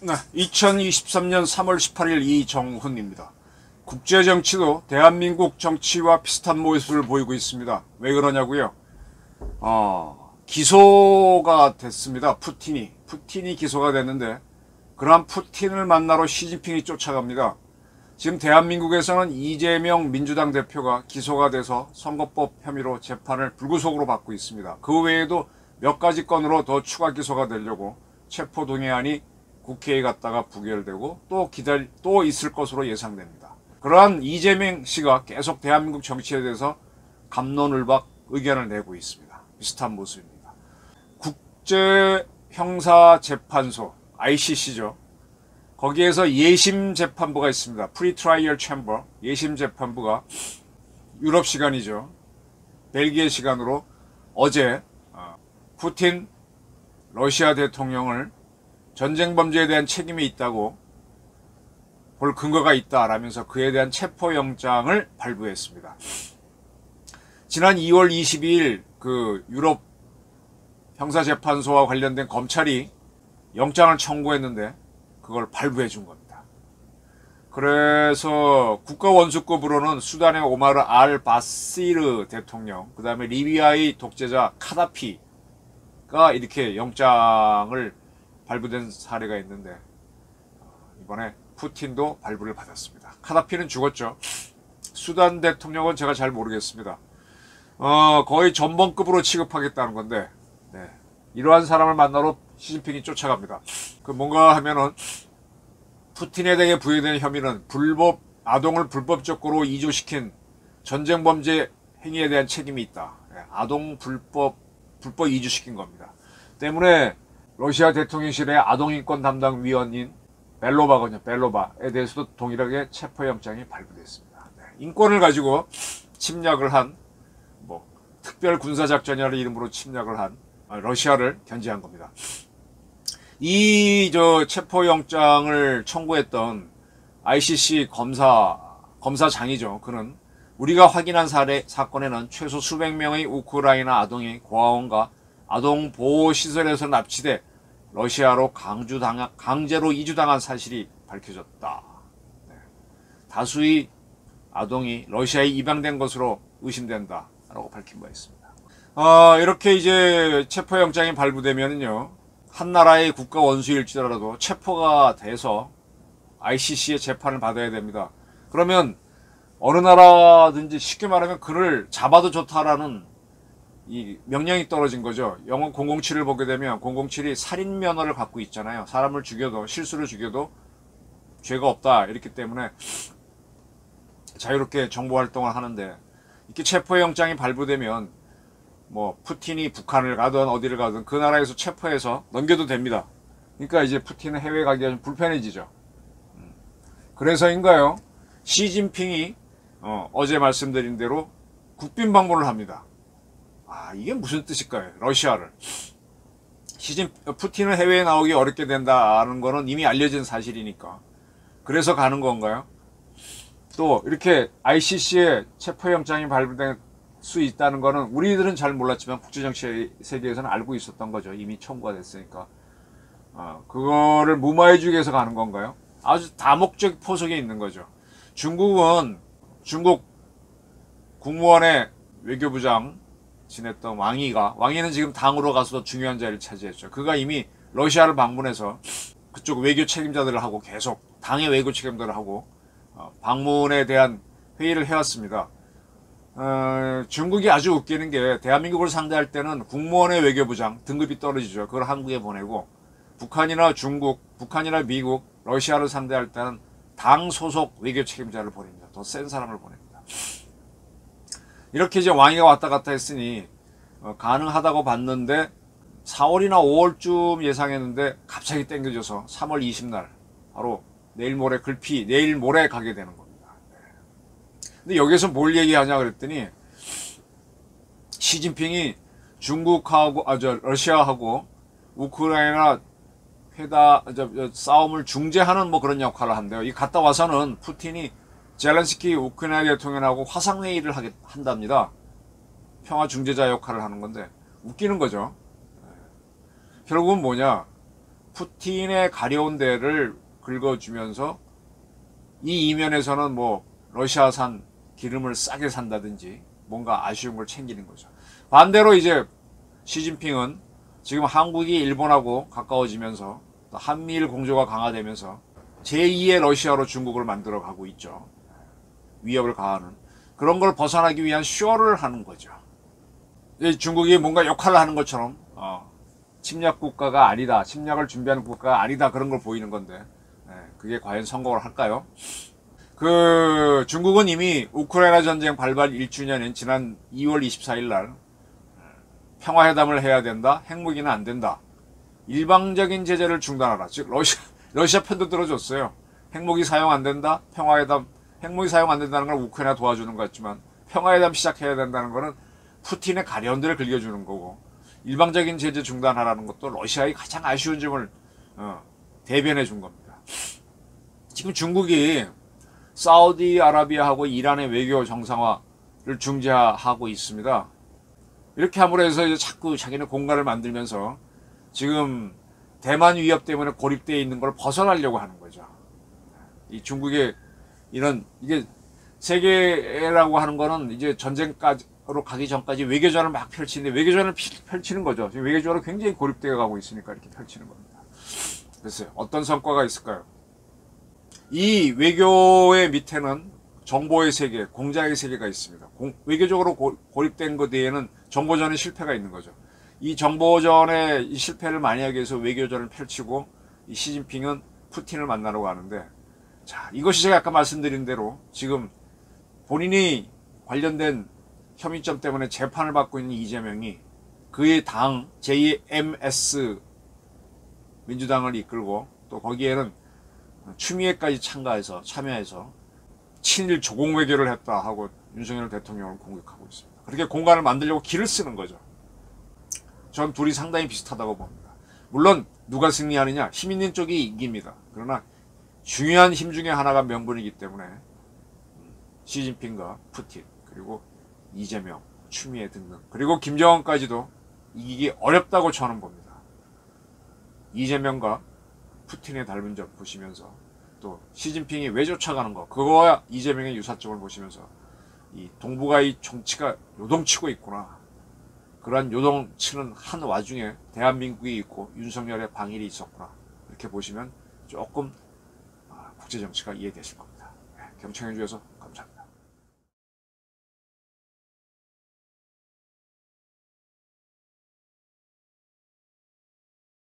네, 2023년 3월 18일 이정훈입니다. 국제정치도 대한민국 정치와 비슷한 모습을 보이고 있습니다. 왜 그러냐고요? 기소가 됐습니다. 푸틴이 기소가 됐는데, 그러한 푸틴을 만나러 시진핑이 쫓아갑니다. 지금 대한민국에서는 이재명 민주당 대표가 기소가 돼서 선거법 혐의로 재판을 불구속으로 받고 있습니다. 그 외에도 몇 가지 건으로 더 추가 기소가 되려고 체포동의안이 국회에 갔다가 부결되고 또 있을 것으로 예상됩니다. 그러한 이재명 씨가 계속 대한민국 정치에 대해서 갑론을박 의견을 내고 있습니다. 비슷한 모습입니다. 국제형사재판소 ICC죠. 거기에서 예심재판부가 있습니다. Pre-Trial Chamber 예심재판부가 유럽 시간이죠. 벨기에 시간으로 어제 푸틴 러시아 대통령을 전쟁 범죄에 대한 책임이 있다고 볼 근거가 있다라면서 그에 대한 체포영장을 발부했습니다. 지난 2월 22일 그 유럽 형사재판소와 관련된 검찰이 영장을 청구했는데 그걸 발부해 준 겁니다. 그래서 국가원수급으로는 수단의 오마르 알 바시르 대통령, 그 다음에 리비아의 독재자 카다피가 이렇게 영장을 발부된 사례가 있는데, 이번에 푸틴도 발부를 받았습니다. 카다피는 죽었죠. 수단 대통령은 제가 잘 모르겠습니다. 거의 전범급으로 취급하겠다는 건데, 네. 이러한 사람을 만나러 시진핑이 쫓아갑니다. 뭔가 하면은 푸틴에 대해 부여된 혐의는 아동을 불법적으로 이주시킨 전쟁범죄 행위에 대한 책임이 있다. 아동 불법 이주시킨 겁니다. 때문에 러시아 대통령실의 아동인권 담당 위원인 벨로바에 대해서도 동일하게 체포영장이 발부됐습니다. 네. 인권을 가지고 침략을 한 특별 군사작전이라는 이름으로 침략을 한 러시아를 견제한 겁니다. 이 체포영장을 청구했던 ICC 검사장이죠. 그는 우리가 확인한 사건에는 최소 수백 명의 우크라이나 아동이 고아원과 아동보호시설에서 납치돼 러시아로 강제로 이주당한 사실이 밝혀졌다. 네. 다수의 아동이 러시아에 입양된 것으로 의심된다. 라고 밝힌 바 있습니다. 이렇게 이제 체포영장이 발부되면요. 한 나라의 국가 원수일지라도 체포가 돼서 ICC의 재판을 받아야 됩니다. 그러면 어느 나라든지 쉽게 말하면 그를 잡아도 좋다라는 이 명령이 떨어진 거죠. 영화 007을 보게 되면 007이 살인 면허를 갖고 있잖아요. 사람을 죽여도, 실수를 죽여도 죄가 없다. 이렇기 때문에 자유롭게 정보 활동을 하는데, 이렇게 체포영장이 발부되면 푸틴이 북한을 가든 어디를 가든 그 나라에서 체포해서 넘겨도 됩니다. 그러니까 이제 푸틴은 해외 가기가 좀 불편해지죠. 그래서인가요? 시진핑이 어제 말씀드린 대로 국빈 방문을 합니다. 이게 무슨 뜻일까요? 러시아를. 푸틴은 해외에 나오기 어렵게 된다는 거는 이미 알려진 사실이니까. 그래서 가는 건가요? 또 이렇게 ICC에 체포영장이 발부될 수 있다는 거는 우리들은 잘 몰랐지만 국제정치 세계에서는 알고 있었던 거죠. 이미 청구가 됐으니까. 그거를 무마해주기 위해서 가는 건가요? 아주 다목적 포석에 있는 거죠. 중국 국무원의 외교부장 지냈던 왕이는 지금 당으로 가서도 중요한 자리를 차지했죠. 그가 이미 러시아를 방문해서 그쪽 외교 책임자들을 하고 계속 당의 외교 책임자들을 하고 방문에 대한 회의를 해왔습니다. 중국이 아주 웃기는 게 대한민국을 상대할 때는 국무원의 외교부장 등급이 떨어지죠. 그걸 한국에 보내고 북한이나 미국, 러시아를 상대할 때는 당 소속 외교 책임자를 보냅니다. 더 센 사람을 보냅니다. 이렇게 이제 왕이가 왔다 갔다 했으니 가능하다고 봤는데 4월이나 5월쯤 예상했는데 갑자기 땡겨져서 3월 20날 바로 내일 모레 가게 되는 겁니다. 근데 여기서 뭘 얘기하냐 그랬더니 시진핑이 러시아하고 우크라이나 싸움을 중재하는 그런 역할을 한대요. 이 갔다 와서는 푸틴이 젤렌스키 우크라이나 대통령하고 화상회의를 한답니다. 평화 중재자 역할을 하는 건데 웃기는 거죠. 결국은 뭐냐, 푸틴의 가려운 데를 긁어주면서 이 이면에서는 뭐 러시아산 기름을 싸게 산다든지 뭔가 아쉬운 걸 챙기는 거죠. 반대로 이제 시진핑은 지금 한국이 일본하고 가까워지면서 또 한미일 공조가 강화되면서 제2의 러시아로 중국을 만들어 가고 있죠. 위협을 가하는 그런 걸 벗어나기 위한 쇼를 하는 거죠. 중국이 뭔가 역할을 하는 것처럼 침략 국가가 아니다, 침략을 준비하는 국가가 아니다, 그런 걸 보이는 건데 그게 과연 성공을 할까요? 중국은 이미 우크라이나 전쟁 발발 1주년인 지난 2월 24일 날 평화회담을 해야 된다, 핵무기는 안 된다, 일방적인 제재를 중단하라, 즉 러시아 편도 들어줬어요. 핵무기 사용 안 된다, 평화회담, 핵무기 사용 안 된다는 건 우크라이나 도와주는 것 같지만 평화회담 시작해야 된다는 거는 푸틴의 가려운 데를 긁어주는 거고, 일방적인 제재 중단하라는 것도 러시아의 가장 아쉬운 점을 대변해 준 겁니다. 지금 중국이 사우디아라비아하고 이란의 외교 정상화를 중재하고 있습니다. 이렇게 함으로 해서 이제 자꾸 자기는 공간을 만들면서 지금 대만 위협 때문에 고립되어 있는 걸 벗어나려고 하는 거죠. 이 중국의 이게 세계라고 하는 거는 이제 전쟁으로 가기 전까지 외교전을 막 펼치는데 외교전을 펼치는 거죠. 지금 외교전으로 굉장히 고립되어 가고 있으니까 이렇게 펼치는 겁니다. 글쎄요, 어떤 성과가 있을까요? 이 외교의 밑에는 정보의 세계, 공작의 세계가 있습니다. 외교적으로 고립된 것 뒤에는 정보전의 실패가 있는 거죠. 이 정보전의 이 실패를 만회하기 위해서 외교전을 펼치고 이 시진핑은 푸틴을 만나려고 하는데, 자, 이것이 제가 아까 말씀드린 대로 지금 본인이 관련된 혐의점 때문에 재판을 받고 있는 이재명이 그의 당 JMS 민주당을 이끌고 또 거기에는 추미애까지 참여해서 친일 조공 외교를 했다 하고 윤석열 대통령을 공격하고 있습니다. 그렇게 공간을 만들려고 길을 쓰는 거죠. 전 둘이 상당히 비슷하다고 봅니다. 물론 누가 승리하느냐, 힘 있는 쪽이 이깁니다. 그러나 중요한 힘 중에 하나가 명분이기 때문에 시진핑과 푸틴, 그리고 이재명, 추미애 등등, 그리고 김정은까지도 이기기 어렵다고 저는 봅니다. 이재명과 푸틴의 닮은 점 보시면서 또 시진핑이 왜 쫓아가는 거, 그거와 이재명의 유사점을 보시면서 이 동북아의 정치가 요동치고 있구나, 그러한 요동치는 한 와중에 대한민국이 있고 윤석열의 방일이 있었구나, 이렇게 보시면 조금 국제정치가 이해되실 겁니다. 경청해 주셔서 감사합니다.